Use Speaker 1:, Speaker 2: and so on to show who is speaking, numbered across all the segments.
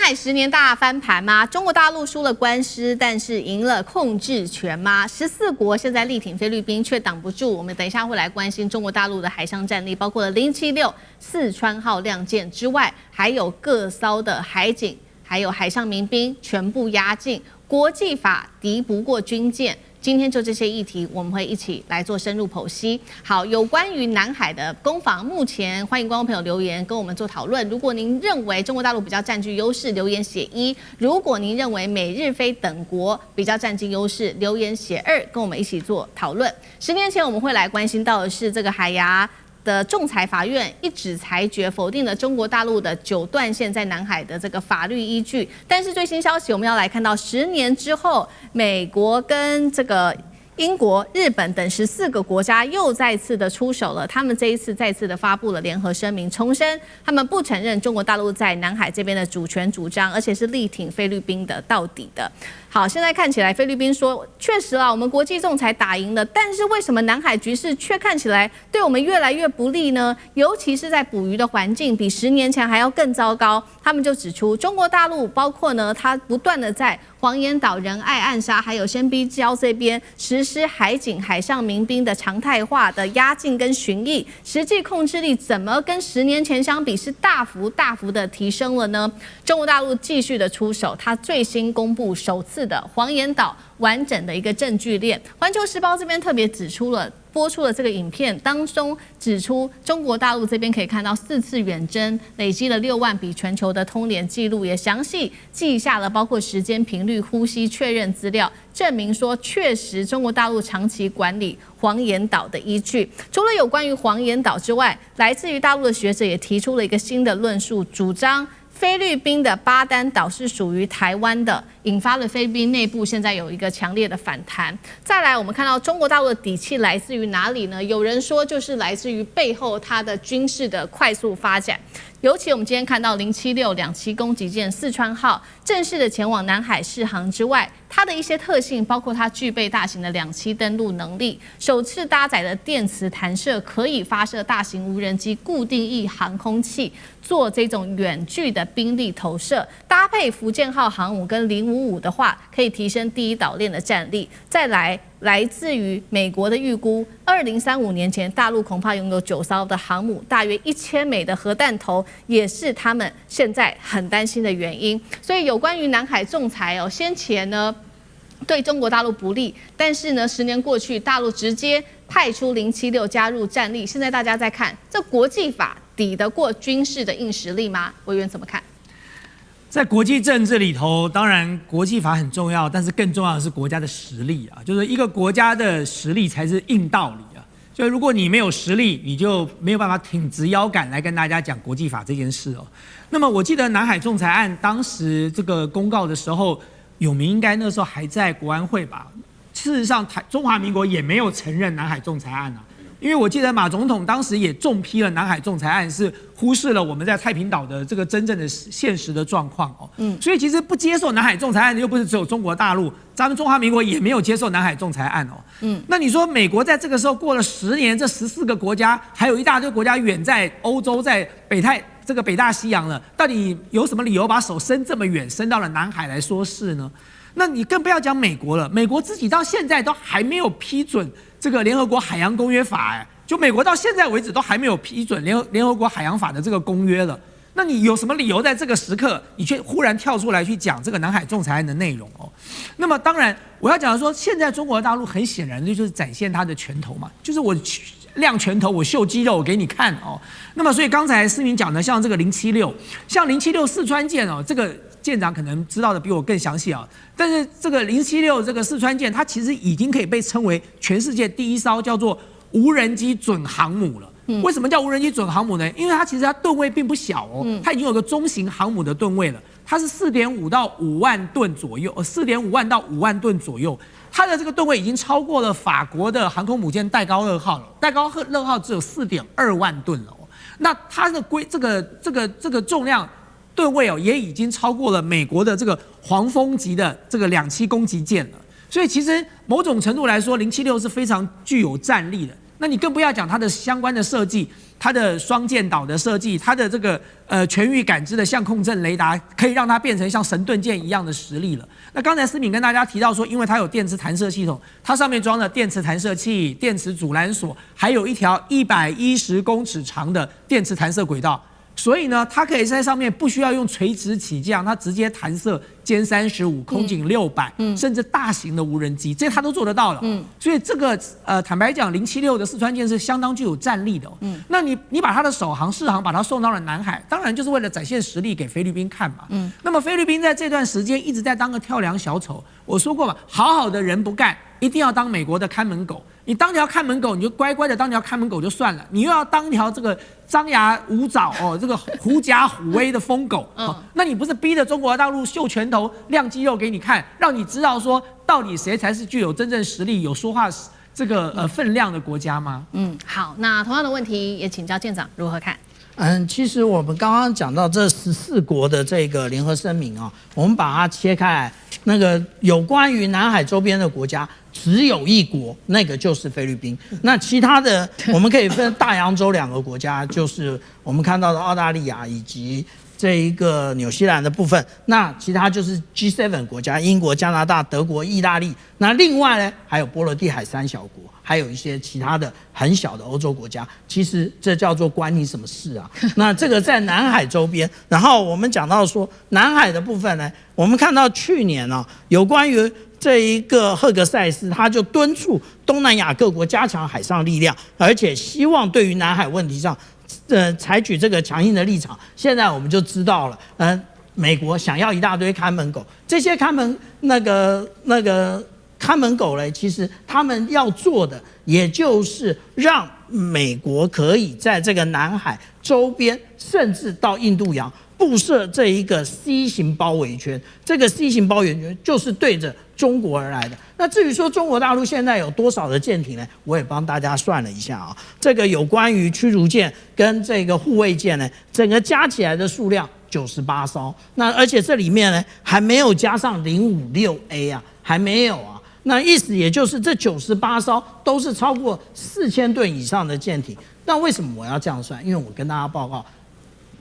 Speaker 1: 海10年大翻盤嗎？中國大陸輸了官司，但是贏了控制權嗎？14國現在力挺菲律賓，卻擋不住。我們等一下會來關心中國大陸的海上戰力，包括了076四川號亮艦之外，還有各艘的海警，還有海上民兵全部壓境。國際法敵不過軍艦。今天就這些議題，我們會一起來做深入剖析。好，有關於南海的攻防，目前歡迎觀眾朋友留言跟我們做討論。如果您認為中國大陸比較佔據優勢，留言寫1；如果您認為美日菲等國比較佔據優勢，留言寫2，跟我們一起做討論。10年前我們會來關心到的是這個海牙的仲裁法院一紙裁決否定了中國大陸的9段線在南海的這個法律依據，但是最新消息我们要來看到10年之後，美國跟這個英國、日本等14個國家又再次的出手了，他們這一次再次的發布了聯合聲明，重申他們不承認中國大陸在南海這邊的主權主張，而且是力挺菲律賓的到底的。好，現在看起來菲律賓說，確實啊，我們國際仲裁打贏了，但是為什麼南海局勢卻看起來對我們越來越不利呢？尤其是在捕魚的環境比10年前還要更糟糕。他們就指出，中國大陸包括呢，它不斷的在黃岩島、仁愛暗沙還有仙碧礁這邊實施海警、海上民兵的常態化的壓境跟巡弋，實際控制力怎麼跟10年前相比是大幅的提升了呢？中國大陸繼續的出手，它最新公布首次的黃岩島完整的一個證據鏈。環球時報這邊特別播出了這個影片，當中指出中國大陸這邊可以看到4次遠征，累積了6萬筆全球的通聯記錄，也詳細記下了包括時間、頻率、呼吸確認資料，證明說確實中國大陸長期管理黃岩島的依據。除了有關於黃岩島之外，來自於大陸的學者也提出了一個新的論述，主張菲律賓的巴丹島是屬於台灣的，引發了菲律賓內部現在有一個強烈的反彈。再來，我們看到中國大陸的底氣來自於哪裡呢？有人說就是來自於背後它的軍事的快速發展。尤其我們今天看到076兩棲攻擊艦四川號正式的前往南海試航之外，它的一些特性包括它具備大型的兩棲登陸能力，首次搭載的電磁彈射可以發射大型無人機固定翼航空器，做這種遠距的兵力投射，搭配福建號航母跟055的話，可以提升第一島鏈的戰力。再來自於美國的預估，2035年前大陸恐怕擁有9艘的航母，大約1000枚的核彈頭，也是他們現在很擔心的原因。所以有關於南海仲裁先前呢對中國大陸不利，但是呢10年過去，大陸直接派出076加入戰力。現在大家在看，這國際法抵得過軍事的硬實力嗎？委員怎麼看？
Speaker 2: 在國際政治裡頭，當然國際法很重要，但是更重要的是國家的實力啊，就是一個國家的實力才是硬道理啊。就如果你沒有實力，你就沒有辦法挺直腰桿來跟大家講國際法這件事哦。那麼我記得南海仲裁案當時這個公告的時候，有名應該那時候還在國安會吧。事實上，中華民國也沒有承認南海仲裁案啊。因為我記得馬總統當時也重批了南海仲裁案，是忽視了我們在太平島的這個真正的現實的狀況哦。所以其實不接受南海仲裁案的又不是只有中國大陸，咱們中華民國也沒有接受南海仲裁案哦。那你說美國在這個時候過了10年，這14個國家還有一大堆國家遠在歐洲，在北大西洋了，到底有什麼理由把手伸這麼遠，伸到了南海來說事呢？那你更不要講美國了，美國自己到現在都還沒有批准這個聯合國海洋公約法，就美國到現在為止都還沒有批准聯合國海洋法的這個公約了。那你有什麼理由在這個時刻，你卻忽然跳出來去講這個南海仲裁案的內容哦？那麼當然，我要講的說，現在中國大陸很顯然就是展現他的拳頭嘛，就是我亮拳頭，我秀肌肉，我給你看哦。那麼所以剛才思明講的，像這個076，像076四川艦哦，這個艦長可能知道的比我更詳細啊。但是這個076這個四川艦，它其實已經可以被稱為全世界第一艘叫做無人機準航母了。為什麼叫無人機準航母呢？因為它其實它噸位並不小哦，它已經有個中型航母的噸位了，它是4.5到5萬噸左右，4.5萬到5萬噸左右，它的這個噸位已經超過了法國的航空母艦戴高樂號了，戴高樂號只有4.2萬噸了哦，那它的這個重量噸位哦，也已經超過了美國的這個黃蜂級的這個兩棲攻擊艦了，所以其實某種程度來說，076是非常具有戰力的。那你更不要講它的相關的設計，它的雙艦島的設計，它的這個全域感知的相控陣雷達，可以讓它變成像神盾艦一樣的實力了。那剛才思敏跟大家提到說，因為它有電磁彈射系統，它上面裝了電磁彈射器、電磁阻攔索，還有一條110公尺長的電磁彈射軌道。所以呢，它可以在上面不需要用垂直起降，它直接彈射歼35、空警600，甚至大型的無人機，這些它都做得到了。所以這個坦白講，076的四川艦是相當具有戰力的。那你把它的首航、試航把它送到了南海，當然就是為了展現實力給菲律賓看嘛。那麼菲律賓在這段時間一直在當個跳梁小丑。我說過嘛，好好的人不幹，一定要當美國的看門狗。你當條看門狗，你就乖乖的当條看门狗就算了，你又要當條這個張牙舞爪哦，這個狐假虎威的瘋狗，那你不是逼着中國大陸秀拳頭、亮肌肉給你看，讓你知道說到底誰才是具有真正實力、有說話這個分量的國家嗎？
Speaker 1: 好，那同樣的問題也請教艦長如何看？
Speaker 3: 其實我們剛剛講到這14國的這個聯合聲明啊，我們把它切開來，那個有關於南海周邊的國家，只有一國，那個就是菲律賓。那其他的我們可以分大洋洲2個國家，就是我們看到的澳大利亞以及這一個紐西蘭的部分。那其他就是 G7 國家，英國、加拿大、德國、意大利。那另外呢，還有波羅的海3小國，還有一些其他的很小的歐洲國家。其實這叫做關你什麼事啊？那這個在南海周邊。然後我們講到說南海的部分呢，我們看到去年啊，有關於這一個赫格塞斯，他就敦促東南亞各國加強海上力量，而且希望對於南海問題上，採取這個強硬的立場。現在我們就知道了，美國想要一大堆看門狗，這些看門看門狗呢，其實他們要做的，也就是讓美國可以在這個南海周邊，甚至到印度洋布設這一個 C 型包圍圈。這個 C 型包圍圈就是對着中國而來的。那至於說中國大陸現在有多少的艦艇呢？我也幫大家算了一下啊，這個有關於驅逐艦跟這個護衛艦呢，整個加起來的數量98艘。那而且這裡面呢還沒有加上056A 啊，還沒有啊。那意思也就是這98艘都是超過4000噸以上的艦艇。那為什麼我要這樣算？因為我跟大家報告，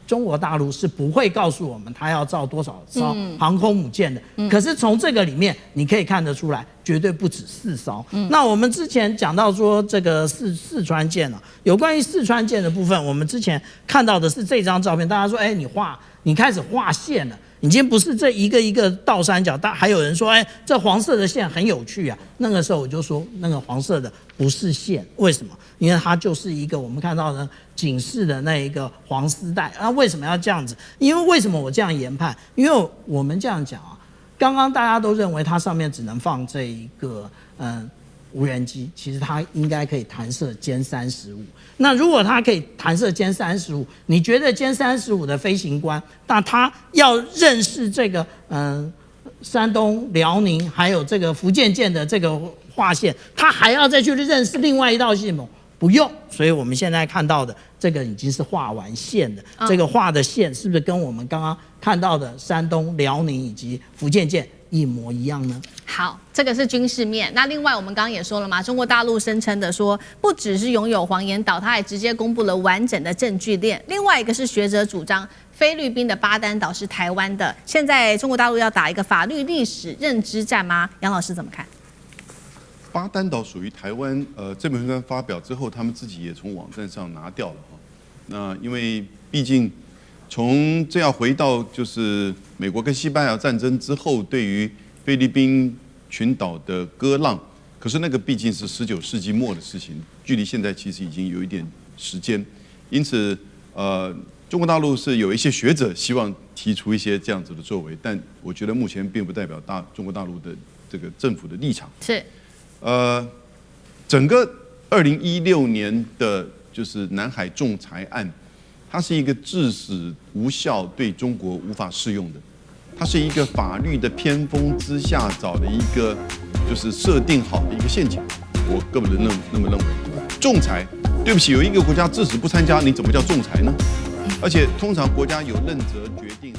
Speaker 3: 中國大陸是不會告訴我們它要造多少艘航空母艦的。可是從這個裡面你可以看得出來，絕對不止4艘。那我們之前講到說這個四川艦啊，有關於四川艦的部分，我們之前看到的是這張照片，大家說，你開始畫線了。已經不是這一個一個倒三角，但還有人說，這黃色的線很有趣啊。那個時候我就說，那個黃色的不是線，為什麼？因為它就是一個我們看到的警示的那一個黃絲帶。那為什麼要這樣子？因為為什麼我這樣研判？因為我們這樣講啊，剛剛大家都認為它上面只能放這一個無人機，其實它應該可以彈射殲35。那如果它可以彈射殲35，你覺得殲35的飛行官，那他要認識這個山東、遼寧還有這個福建艦的這個劃線，他還要再去認識另外一道系統？不用。所以我們現在看到的這個已經是畫完線的，這個畫的線是不是跟我們剛剛看到的山東、遼寧以及福建艦一模一樣呢？
Speaker 1: 好，這個是軍事面。那另外我們剛剛也說了嘛，中國大陸聲稱的說，不只是擁有黃岩島，它還直接公布了完整的證據鏈。另外一個是學者主張，菲律賓的巴丹島是台灣的。現在中國大陸要打一個法律歷史認知戰嗎？楊老師怎麼看？
Speaker 4: 巴丹島屬於台灣，這篇文章發表之後，他們自己也從網站上拿掉了哈。那因為畢竟從這要回到就是美國跟西班牙戰爭之後，對於菲律賓群島的割讓，可是那個畢竟是19世紀末的事情，距離現在其實已經有一點時間，因此中國大陸是有一些學者希望提出一些這樣子的作為，但我覺得目前並不代表中國大陸的這個政府的立場。
Speaker 1: 是，
Speaker 4: 整個2016年的就是南海仲裁案，它是一個至死無效、對中國無法適用的，它是一個法律的偏鋒之下找的一個就是設定好的一個陷阱。我個人那麼認為，仲裁，對不起，有一個國家至死不參加，你怎麼叫仲裁呢？而且通常國家有認責決定。